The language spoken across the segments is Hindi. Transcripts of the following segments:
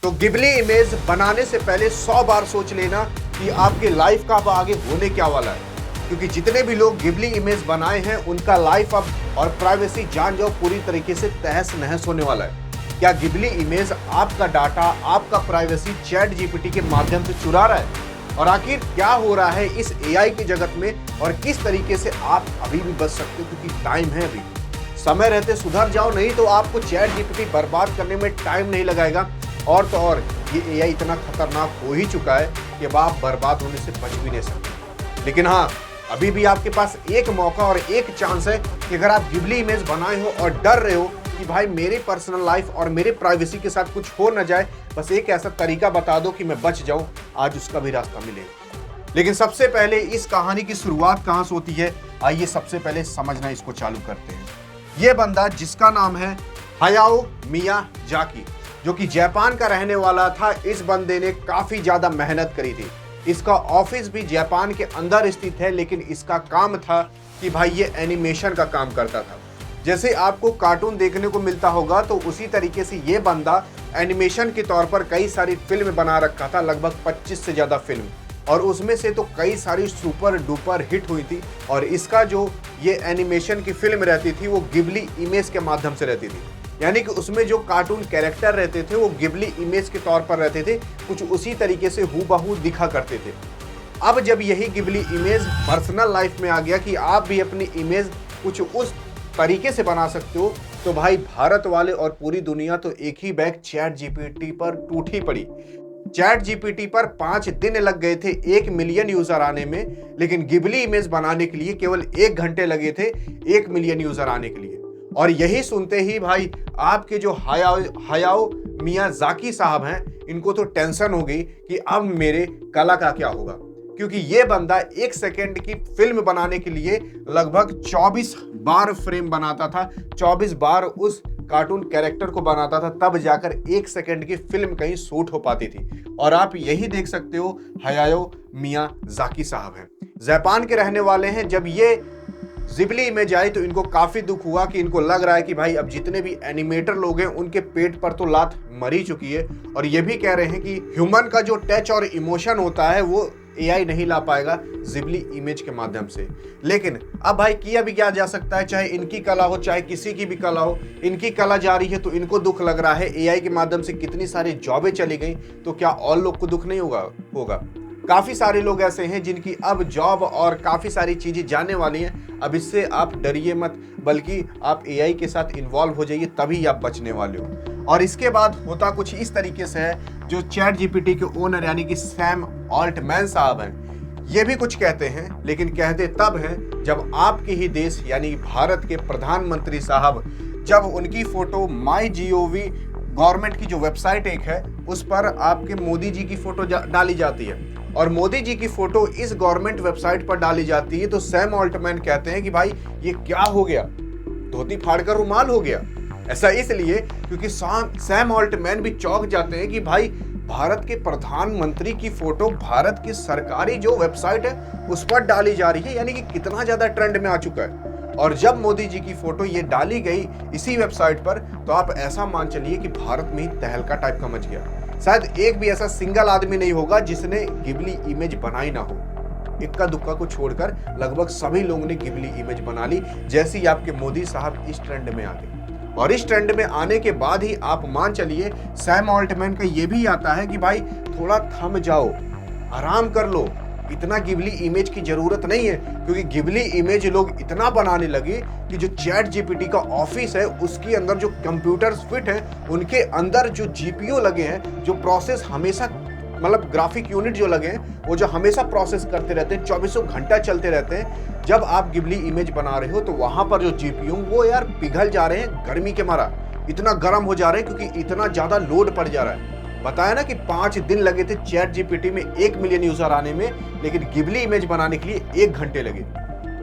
तो गिबली इमेज बनाने से पहले 100 बार सोच लेना कि आपके लाइफ का अब आगे होने क्या वाला है, क्योंकि जितने भी लोग गिबली इमेज बनाए हैं उनका लाइफ अब और प्राइवेसी जान जाओ पूरी तरीके से तहस नहस होने वाला है। क्या गिबली इमेज आपका डाटा, आपका प्राइवेसी चैट जीपीटी के माध्यम से चुरा रहा है? और आखिर क्या हो रहा है इस एआई के जगत में और किस तरीके से आप अभी भी बच सकते हो, क्योंकि टाइम है अभी, समय रहते सुधर जाओ, नहीं तो आपको चैट जीपीटी बर्बाद करने में टाइम नहीं लगाएगा। और तो और ये एआई इतना खतरनाक हो ही चुका है कि अब आप बर्बाद होने से बच भी नहीं सकते। लेकिन हाँ, अभी भी आपके पास एक मौका और एक चांस है कि अगर आप गिबली इमेज बनाए हो और डर रहे हो कि भाई मेरे पर्सनल लाइफ और मेरे प्राइवेसी के साथ कुछ हो न जाए, बस एक ऐसा तरीका बता दो कि मैं बच जाऊं, आज उसका भी रास्ता मिलेगा। लेकिन सबसे पहले इस कहानी की शुरुआत कहां से होती है, आइए सबसे पहले समझना इसको चालू करते हैं। यह बंदा जिसका नाम है हायाओ मियाजाकी, जो कि जापान का रहने वाला था, इस बंदे ने काफी ज्यादा मेहनत करी थी। इसका ऑफिस भी जापान के अंदर स्थित है, लेकिन इसका काम था कि भाई ये एनिमेशन का काम करता था। जैसे आपको कार्टून देखने को मिलता होगा तो उसी तरीके से ये बंदा एनिमेशन के तौर पर कई सारी फिल्म बना रखा था, लगभग 25 से ज्यादा फिल्म, और उसमें से तो कई सारी सुपर डुपर हिट हुई थी। और इसका जो ये एनिमेशन की फिल्म रहती थी वो गिबली इमेज के माध्यम से रहती थी, यानी कि उसमें जो कार्टून कैरेक्टर रहते थे वो गिबली इमेज के तौर पर रहते थे, कुछ उसी तरीके से हूबहू दिखा करते थे। अब जब यही गिबली इमेज पर्सनल लाइफ में आ गया कि आप भी अपनी इमेज कुछ उस तरीके से बना सकते हो, तो भाई भारत वाले और पूरी दुनिया तो एक ही बैग चैट जीपीटी पर टूटी पड़ी। चैट जीपीटी पर 5 दिन लग गए थे 1 मिलियन यूजर आने में, लेकिन गिबली इमेज बनाने के लिए केवल 1 घंटे लगे थे 1 मिलियन यूजर आने के लिए। और यही सुनते ही भाई आपके जो हायाओ मियाजाकी साहब हैं, इनको तो टेंशन हो गई कि अब मेरे कला का क्या होगा, क्योंकि ये बंदा 1 सेकेंड की फिल्म बनाने के लिए लगभग 24 बार फ्रेम बनाता था, 24 बार उस कार्टून कैरेक्टर को बनाता था, तब जाकर 1 सेकेंड की फिल्म कहीं शूट हो पाती थी। और आप यही देख सकते हो, हायाओ मियाजाकी साहब हैं, जापान के रहने वाले हैं। जब ये गिबली इमेज आई तो इनको काफी दुख हुआ कि इनको लग रहा है कि भाई अब जितने भी एनिमेटर लोग हैं उनके पेट पर तो लात मर ही चुकी है, और ये भी कह रहे हैं कि ह्यूमन का जो टच और इमोशन होता है वो एआई नहीं ला पाएगा गिबली इमेज के माध्यम से। लेकिन अब भाई किया भी क्या जा सकता है, चाहे इनकी कला हो चाहे किसी की भी कला हो, इनकी कला जा रही है तो इनको दुख लग रहा है। एआई के माध्यम से कितनी सारी जॉबें चली गई, तो क्या और लोग को दुख नहीं होगा। काफी सारे लोग ऐसे हैं जिनकी अब जॉब और काफी सारी चीजें जाने वाली हैं। अब इससे आप डरिए मत, बल्कि आप एआई के साथ इन्वॉल्व हो जाइए, तभी आप बचने वाले हो। और इसके बाद होता कुछ इस तरीके से है, जो चैट जीपीटी के ओनर यानी कि सैम ऑल्टमैन साहब हैं, ये भी कुछ कहते हैं, लेकिन कहते तब हैं जब आपके ही देश यानी भारत के प्रधानमंत्री साहब, जब उनकी फोटो MyGov गवर्नमेंट की जो वेबसाइट एक है उस पर आपके मोदी जी की फोटो डाली जाती है, और मोदी जी की फोटो इस गवर्नमेंट वेबसाइट पर डाली जाती है, तो सैम ऑल्टमैन कहते हैं कि भाई ये क्या हो गया, धोती फाड़कर रुमाल हो गया। ऐसा इसलिए क्योंकि सैम ऑल्टमैन भी चौंक जाते हैं कि भाई भारत के प्रधानमंत्री की फोटो भारत की सरकारी जो वेबसाइट है उस पर डाली जा रही है, यानी कि कितना ज्यादा ट्रेंड में आ चुका है। और जब मोदी जी की फोटो ये डाली गई इसी वेबसाइट पर, तो आप ऐसा मान चलिए कि भारत में ही तहलका टाइप का मच गया। शायद एक भी ऐसा सिंगल आदमी नहीं होगा जिसने गिबली इमेज बनाई ना हो। इक्का दुक्का को छोड़कर लगभग सभी लोगों ने गिबली इमेज बना ली, जैसे ही आपके मोदी साहब इस ट्रेंड में आ गए। और इस ट्रेंड में आने के बाद ही आप मान चलिए सैम ऑल्टमैन का ये भी आता है कि भाई थोड़ा थम जाओ, आराम कर लो, इतना गिबली इमेज की जरूरत नहीं है, क्योंकि गिबली इमेज लोग इतना बनाने लगे कि जो चैट जीपीटी का ऑफिस है उसके अंदर जो कंप्यूटर्स फिट हैं, उनके अंदर जो जीपीयू लगे हैं, जो प्रोसेस हमेशा मतलब ग्राफिक यूनिट जो लगे हैं वो जो हमेशा प्रोसेस करते रहते हैं, 24 घंटा चलते रहते हैं। जब आप गिबली इमेज बना रहे हो तो वहां पर जो जीपीयू वो यार पिघल जा रहे हैं गर्मी के मारा, इतना गर्म हो जा रहे हैं क्योंकि इतना ज्यादा लोड पड़ जा रहा है। बताया ना कि 5 दिन लगे थे चैट जीपीटी में 1 मिलियन यूजर आने में, लेकिन गिबली इमेज बनाने के लिए 1 घंटे लगे।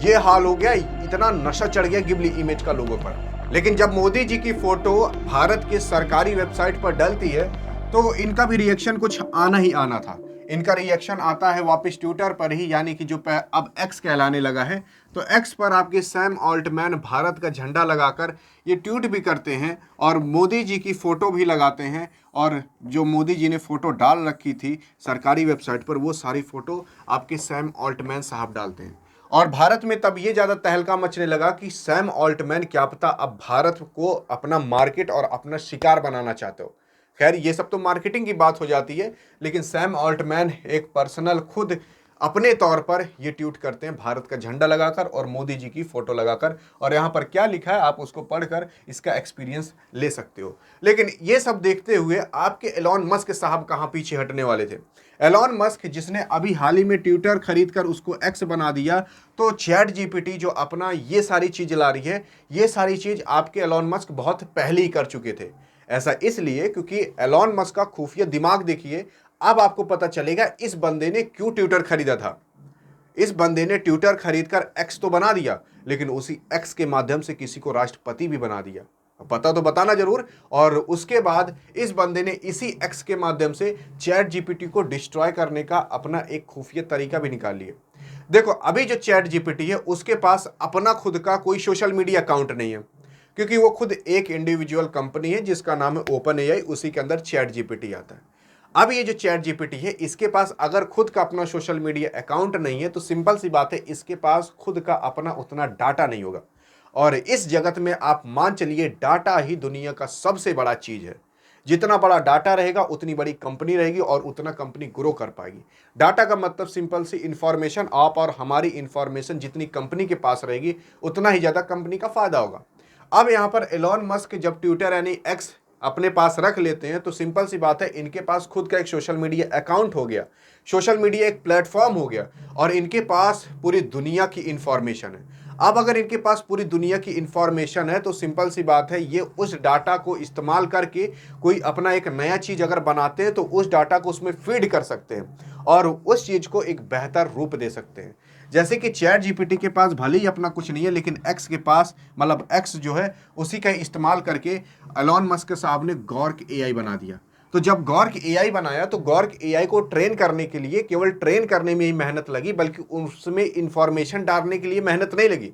ये हाल हो गया, इतना नशा चढ़ गया गिबली इमेज का लोगों पर। लेकिन जब मोदी जी की फोटो भारत के सरकारी वेबसाइट पर डलती है तो इनका भी रिएक्शन कुछ आना ही आना था। इनका रिएक्शन आता है वापस ट्विटर पर ही, यानी कि जो अब एक्स कहलाने लगा है। तो एक्स पर आपके सैम ऑल्टमैन भारत का झंडा लगाकर ये ट्वीट भी करते हैं और मोदी जी की फ़ोटो भी लगाते हैं, और जो मोदी जी ने फ़ोटो डाल रखी थी सरकारी वेबसाइट पर वो सारी फ़ोटो आपके सैम ऑल्टमैन साहब डालते हैं। और भारत में तब ये ज़्यादा तहलका मचने लगा कि सैम ऑल्टमैन क्या पता अब भारत को अपना मार्केट और अपना शिकार बनाना चाहते हो। खैर ये सब तो मार्केटिंग की बात हो जाती है, लेकिन सैम ऑल्टमैन एक पर्सनल खुद अपने तौर पर ये ट्वीट करते हैं भारत का झंडा लगाकर और मोदी जी की फोटो लगाकर, और यहाँ पर क्या लिखा है आप उसको पढ़कर इसका एक्सपीरियंस ले सकते हो। लेकिन ये सब देखते हुए आपके एलॉन मस्क साहब कहाँ पीछे हटने वाले थे। एलॉन मस्क जिसने अभी हाल ही में ट्विटर खरीद कर उसको एक्स बना दिया, तो चैट जीपीटी जो अपना ये सारी चीज ला रही है, ये सारी चीज आपके एलॉन मस्क बहुत पहले ही कर चुके थे। ऐसा इसलिए क्योंकि एलॉन मस्क का खुफिया दिमाग देखिए। अब आपको पता चलेगा इस बंदे ने क्यों ट्विटर खरीदा था। इस बंदे ने ट्विटर खरीदकर एक्स तो बना दिया, लेकिन उसी एक्स के माध्यम से किसी को राष्ट्रपति भी बना दिया। पता तो बताना जरूर। और उसके बाद इस बंदे ने इसी एक्स के माध्यम से चैट जीपीटी को डिस्ट्रॉय करने का अपना एक खुफिया तरीका भी निकाल लिया। देखो अभी जो चैट जीपीटी है उसके पास अपना खुद का कोई सोशल मीडिया अकाउंट नहीं है, क्योंकि वो खुद एक इंडिविजुअल कंपनी है जिसका नाम है ओपन एआई, उसी के अंदर चैट जीपीटी आता है। अब ये जो चैट जीपीटी है इसके पास अगर खुद का अपना सोशल मीडिया अकाउंट नहीं है, तो सिंपल सी बात है इसके पास खुद का अपना उतना डाटा नहीं होगा। और इस जगत में आप मान चलिए डाटा ही दुनिया का सबसे बड़ा चीज है। जितना बड़ा डाटा रहेगा उतनी बड़ी कंपनी रहेगी और उतना कंपनी ग्रो कर पाएगी। डाटा का मतलब सिंपल सी इंफॉर्मेशन, आप और हमारी इंफॉर्मेशन जितनी कंपनी के पास रहेगी उतना ही ज्यादा कंपनी का फायदा होगा। अब यहाँ पर एलॉन मस्क जब ट्विटर यानी एक्स अपने पास रख लेते हैं, तो सिंपल सी बात है इनके पास खुद का एक सोशल मीडिया अकाउंट हो गया, सोशल मीडिया एक प्लेटफॉर्म हो गया, और इनके पास पूरी दुनिया की इंफॉर्मेशन है। अब अगर इनके पास पूरी दुनिया की इंफॉर्मेशन है, तो सिंपल सी बात है ये उस डाटा को इस्तेमाल करके कोई अपना एक नया चीज अगर बनाते हैं तो उस डाटा को उसमें फीड कर सकते हैं और उस चीज को एक बेहतर रूप दे सकते हैं। जैसे कि चैट जीपीटी के पास भले ही अपना कुछ नहीं है, लेकिन एक्स के पास मतलब एक्स जो है उसी का इस्तेमाल करके एलॉन मस्क साहब ने गॉर्क एआई बना दिया। तो जब गॉर्क एआई बनाया तो गॉर्क एआई को ट्रेन करने के लिए केवल ट्रेन करने में ही मेहनत लगी, बल्कि उसमें इंफॉर्मेशन डालने के लिए मेहनत नहीं लगी,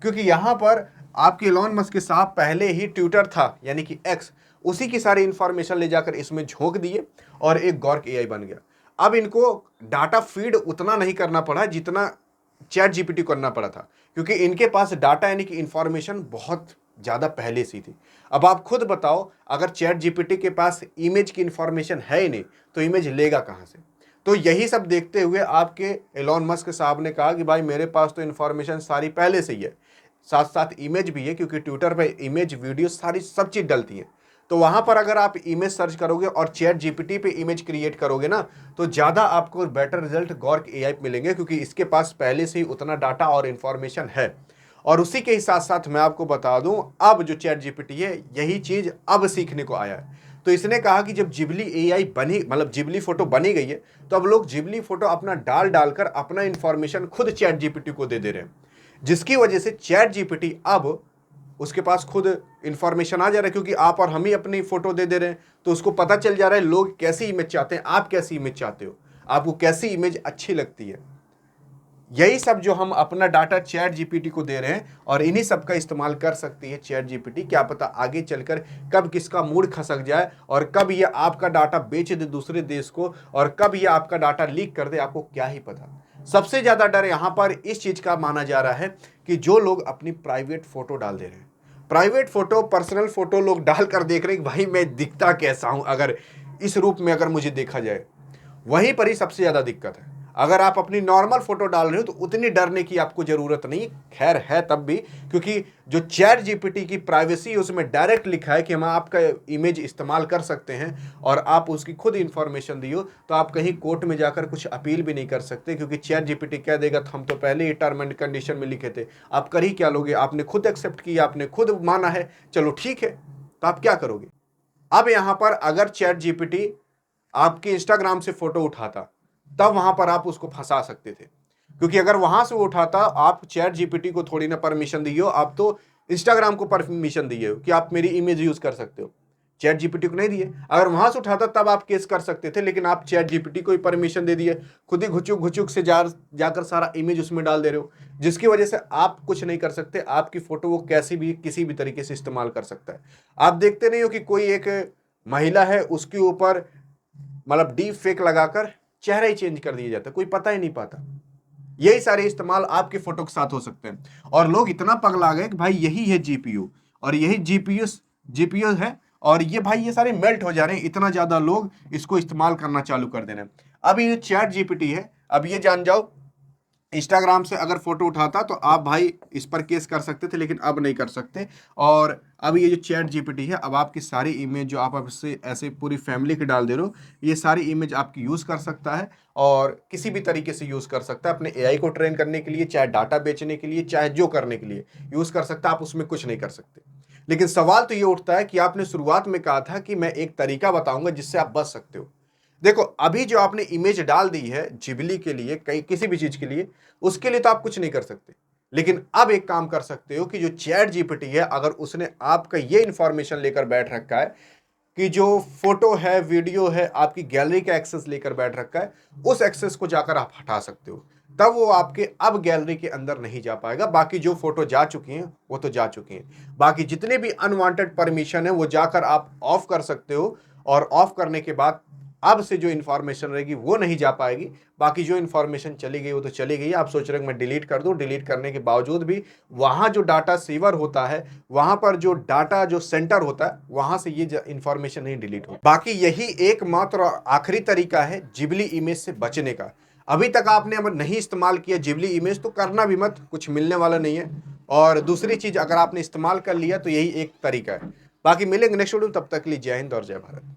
क्योंकि यहाँ पर आपके एलॉन मस्क साहब पहले ही ट्विटर था यानी कि एक्स, उसी की सारी इंफॉर्मेशन ले जाकर इसमें झोंक दिए और एक गॉर्क एआई बन गया। अब इनको डाटा फीड उतना नहीं करना पड़ा जितना चैट जीपीटी करना पड़ा था, क्योंकि इनके पास डाटा यानी कि इंफॉर्मेशन बहुत ज़्यादा पहले से थी। अब आप खुद बताओ, अगर चैट जीपीटी के पास इमेज की इंफॉर्मेशन है ही नहीं तो इमेज लेगा कहाँ से। तो यही सब देखते हुए आपके एलॉन मस्क साहब ने कहा कि भाई मेरे पास तो इंफॉर्मेशन सारी पहले से ही है, साथ साथ इमेज भी है, क्योंकि ट्विटर पे इमेज वीडियो सारी सब चीज़ डलती है। तो वहाँ पर अगर आप इमेज सर्च करोगे और चैट जीपीटी पे इमेज क्रिएट करोगे ना, तो ज़्यादा आपको बेटर रिजल्ट गॉर्क एआई मिलेंगे, क्योंकि इसके पास पहले से ही उतना डाटा और इन्फॉर्मेशन है। और उसी के ही साथ साथ मैं आपको बता दूं, अब जो चैट जीपीटी है यही चीज़ अब सीखने को आया है। तो इसने कहा कि जब जिबली एआई बनी, मतलब जिबली फोटो बनी गई है, तो अब लोग जिबली फोटो अपना डालकर अपना इन्फॉर्मेशन खुद चैट जीपीटी को दे रहे हैं, जिसकी वजह से चैट जीपीटी अब उसके पास खुद इंफॉर्मेशन आ जा रहा है, क्योंकि आप और हम ही अपनी फोटो दे रहे हैं, तो उसको पता चल जा रहा है लोग कैसी इमेज चाहते हैं, आप कैसी इमेज चाहते हो, आपको कैसी इमेज अच्छी लगती है। यही सब जो हम अपना डाटा चैट जीपीटी को दे रहे हैं और इन्हीं सब का इस्तेमाल कर सकती है चैट जीपीटी। क्या पता आगे चलकर कब किसका मूड खसक जाए और कब ये आपका डाटा बेच दे दूसरे देश को, और कब ये आपका डाटा लीक कर दे, आपको क्या ही पता। सबसे ज्यादा डर यहाँ पर इस चीज का माना जा रहा है कि जो लोग अपनी प्राइवेट फोटो डाल दे रहे हैं, प्राइवेट फोटो, पर्सनल फोटो लोग डालकर देख रहे हैं कि भाई मैं दिखता कैसा हूं, अगर इस रूप में अगर मुझे देखा जाए, वहीं पर ही सबसे ज्यादा दिक्कत है। अगर आप अपनी नॉर्मल फोटो डाल रहे हो तो उतनी डरने की आपको जरूरत नहीं, खैर है तब भी, क्योंकि जो चैट जीपीटी की प्राइवेसी है उसमें डायरेक्ट लिखा है कि हम आपका इमेज इस्तेमाल कर सकते हैं, और आप उसकी खुद इंफॉर्मेशन दियो तो आप कहीं कोर्ट में जाकर कुछ अपील भी नहीं कर सकते, क्योंकि चैट जीपीटी कह देगा तो हम तो पहले ही टर्म एंड कंडीशन में लिखे थे, आप कर ही क्या लोगे, आपने खुद एक्सेप्ट किया, आपने खुद माना है, चलो ठीक है, तो आप क्या करोगे। अब यहाँ पर अगर चैट जीपीटी आपके इंस्टाग्राम से फोटो उठाता तब वहां पर आप उसको फंसा सकते थे, क्योंकि अगर वहां से वो उठाता, आप चैट जीपीटी को थोड़ी ना परमिशन दिए हो, आप तो इंस्टाग्राम को परमिशन दिए हो कि आप मेरी इमेज यूज कर सकते हो। चैट जीपीटी को नहीं दिए। अगर वहां से उठाता तब आप केस कर सकते थे, लेकिन आप चैट जीपीटी को ही परमिशन दे दिए, खुद ही घुचुक घुचुक से जाकर सारा इमेज उसमें डाल दे रहे हो, जिसकी वजह से आप कुछ नहीं कर सकते। आपकी फोटो वो कैसी भी किसी भी तरीके से इस्तेमाल कर सकता है। आप देखते नहीं हो कि कोई एक महिला है उसके ऊपर मतलब डीप फेक लगाकर चेहरा ही चेंज कर दिया जाता है, कोई पता ही नहीं पाता। यही सारे इस्तेमाल आपके फोटो के साथ हो सकते हैं। और लोग इतना पगला गए कि भाई यही है जीपीयू और यही जीपीयू है, और ये भाई ये सारे मेल्ट हो जा रहे हैं, इतना ज्यादा लोग इसको इस्तेमाल करना चालू कर दे रहे हैं। अब ये चैट जीपीटी है, अब ये जान जाओ इंस्टाग्राम से अगर फोटो उठाता तो आप भाई इस पर केस कर सकते थे, लेकिन अब नहीं कर सकते। और अब ये जो चैट जीपीटी है, अब आपकी सारी इमेज जो आप इससे ऐसे पूरी फैमिली की डाल दे रहे हो, ये सारी इमेज आपकी यूज़ कर सकता है और किसी भी तरीके से यूज़ कर सकता है, अपने एआई को ट्रेन करने के लिए, चाहे डाटा बेचने के लिए, चाहे जो करने के लिए यूज़ कर सकता है। आप उसमें कुछ नहीं कर सकते। लेकिन सवाल तो ये उठता है कि आपने शुरुआत में कहा था कि मैं एक तरीका बताऊंगा जिससे आप बच सकते हो। देखो अभी जो आपने इमेज डाल दी है जिबली के लिए, कहीं किसी भी चीज के लिए, उसके लिए तो आप कुछ नहीं कर सकते। लेकिन अब एक काम कर सकते हो कि जो चैट जीपीटी है, अगर उसने आपका ये इंफॉर्मेशन लेकर बैठ रखा है कि जो फोटो है, वीडियो है, आपकी गैलरी का एक्सेस लेकर बैठ रखा है, उस एक्सेस को जाकर आप हटा सकते हो। तब वो आपके अब गैलरी के अंदर नहीं जा पाएगा। बाकी जो फोटो जा चुकी हैं वो तो जा चुकी हैं, बाकी जितने भी अनवांटेड परमिशन है वो जाकर आप ऑफ कर सकते हो। और ऑफ करने के बाद अब से जो इन्फॉर्मेशन रहेगी वो नहीं जा पाएगी। बाकी जो इन्फॉर्मेशन चली गई वो तो चली गई। आप सोच रहे हो मैं डिलीट कर दूं, डिलीट करने के बावजूद भी वहां जो डाटा सेवर होता है, वहां पर जो डाटा जो सेंटर होता है, वहां से ये इन्फॉर्मेशन नहीं डिलीट हो। बाकी यही एकमात्र और आखिरी तरीका है जिबली इमेज से बचने का। अभी तक आपने अगर नहीं इस्तेमाल किया जिबली इमेज तो करना भी मत, कुछ मिलने वाला नहीं है। और दूसरी चीज, अगर आपने इस्तेमाल कर लिया तो यही एक तरीका है। बाकी मिलेंगे नेक्स्ट वीडियो, तब तक के लिए जय हिंद और जय भारत।